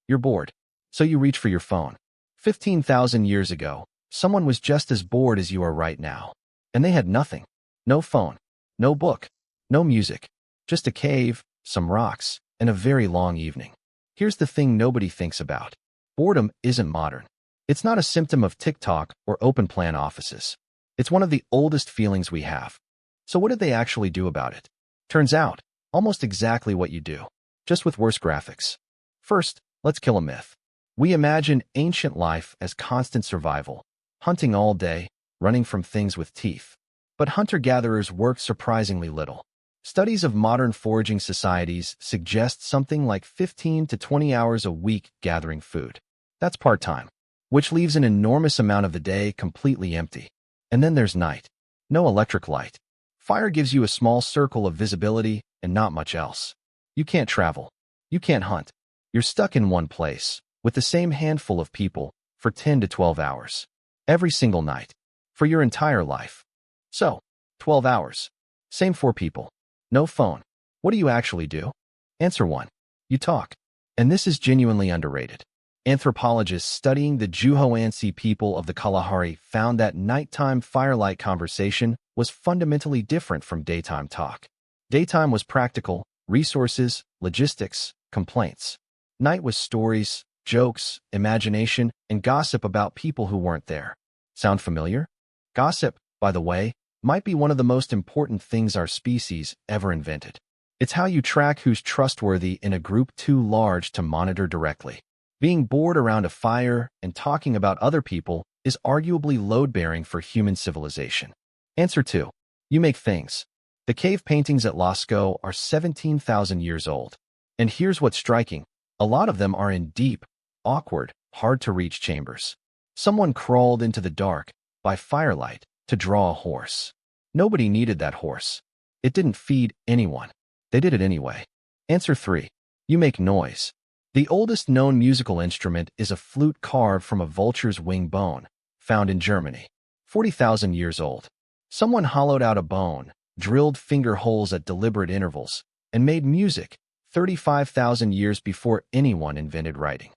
You're bored. So you reach for your phone. 15,000 years ago, someone was just as bored as you are right now. And they had nothing. No phone. No book. No music. Just a cave, some rocks, and a very long evening. Here's the thing nobody thinks about. Boredom isn't modern. It's not a symptom of TikTok or open-plan offices. It's one of the oldest feelings we have. So what did they actually do about it? Turns out, almost exactly what you do, just with worse graphics. First, let's kill a myth. We imagine ancient life as constant survival, hunting all day, running from things with teeth. But hunter-gatherers worked surprisingly little. Studies of modern foraging societies suggest something like 15 to 20 hours a week gathering food. That's part-time, which leaves an enormous amount of the day completely empty. And then there's night. No electric light. Fire gives you a small circle of visibility and not much else. You can't travel. You can't hunt. You're stuck in one place, with the same handful of people, for 10 to 12 hours. Every single night. For your entire life. So, 12 hours. Same 4 people. No phone. What do you actually do? Answer 1. You talk. And this is genuinely underrated. Anthropologists studying the Juhoansi people of the Kalahari found that nighttime firelight conversation was fundamentally different from daytime talk. Daytime was practical, resources, logistics, complaints. Night was stories, jokes, imagination, and gossip about people who weren't there. Sound familiar? Gossip, by the way, might be one of the most important things our species ever invented. It's how you track who's trustworthy in a group too large to monitor directly. Being bored around a fire and talking about other people is arguably load-bearing for human civilization. Answer 2. You make things. The cave paintings at Lascaux are 17,000 years old. And here's what's striking. A lot of them are in deep, awkward, hard-to-reach chambers. Someone crawled into the dark, by firelight, to draw a horse. Nobody needed that horse. It didn't feed anyone. They did it anyway. Answer 3. You make noise. The oldest known musical instrument is a flute carved from a vulture's wing bone, found in Germany. 40,000 years old. Someone hollowed out a bone, drilled finger holes at deliberate intervals, and made music 35,000 years before anyone invented writing.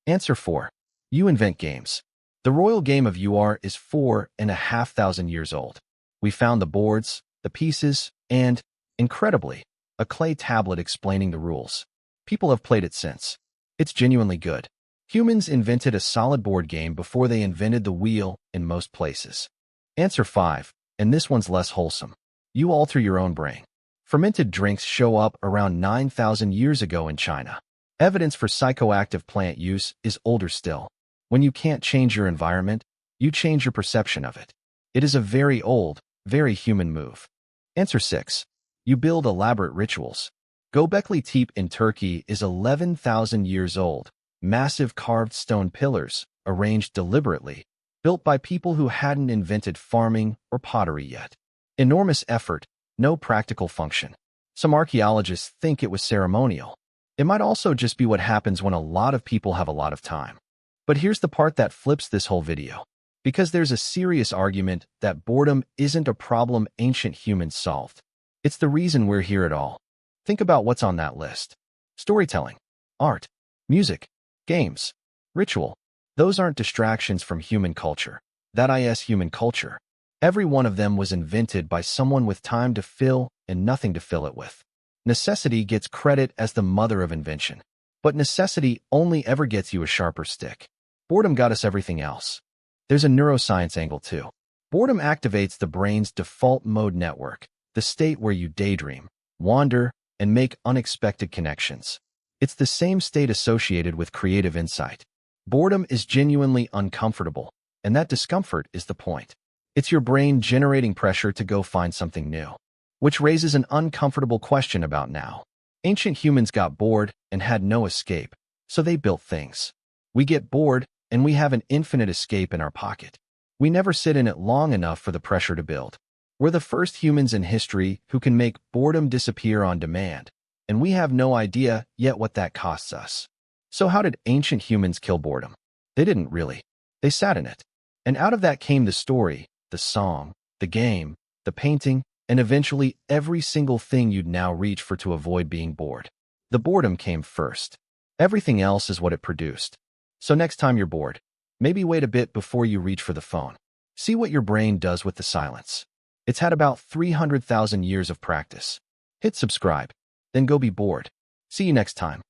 Answer 4. You invent games. The royal game of UR is 4,500 years old. We found the boards, the pieces, and, incredibly, a clay tablet explaining the rules. People have played it since. It's genuinely good. Humans invented a solid board game before they invented the wheel in most places. Answer 5, and this one's less wholesome. You alter your own brain. Fermented drinks show up around 9,000 years ago in China. Evidence for psychoactive plant use is older still. When you can't change your environment, you change your perception of it. It is a very old, very human move. Answer 6. You build elaborate rituals. Göbekli Tepe in Turkey is 11,000 years old. Massive carved stone pillars, arranged deliberately, built by people who hadn't invented farming or pottery yet. Enormous effort, no practical function. Some archaeologists think it was ceremonial. It might also just be what happens when a lot of people have a lot of time. But here's the part that flips this whole video. Because there's a serious argument that boredom isn't a problem ancient humans solved. It's the reason we're here at all. Think about what's on that list. Storytelling, art, music, games, ritual. Those aren't distractions from human culture. That is human culture. Every one of them was invented by someone with time to fill and nothing to fill it with. Necessity gets credit as the mother of invention. But necessity only ever gets you a sharper stick. Boredom got us everything else. There's a neuroscience angle too. Boredom activates the brain's default mode network, the state where you daydream, wander, and make unexpected connections. It's the same state associated with creative insight. Boredom is genuinely uncomfortable, and that discomfort is the point. It's your brain generating pressure to go find something new. Which raises an uncomfortable question about now. Ancient humans got bored and had no escape, so they built things. We get bored, and we have an infinite escape in our pocket. We never sit in it long enough for the pressure to build. We're the first humans in history who can make boredom disappear on demand, and we have no idea yet what that costs us. So how did ancient humans kill boredom? They didn't really. They sat in it. And out of that came the story, the song, the game, the painting, and eventually every single thing you'd now reach for to avoid being bored. The boredom came first. Everything else is what it produced. So next time you're bored, maybe wait a bit before you reach for the phone. See what your brain does with the silence. It's had about 300,000 years of practice. Hit subscribe, then go be bored. See you next time.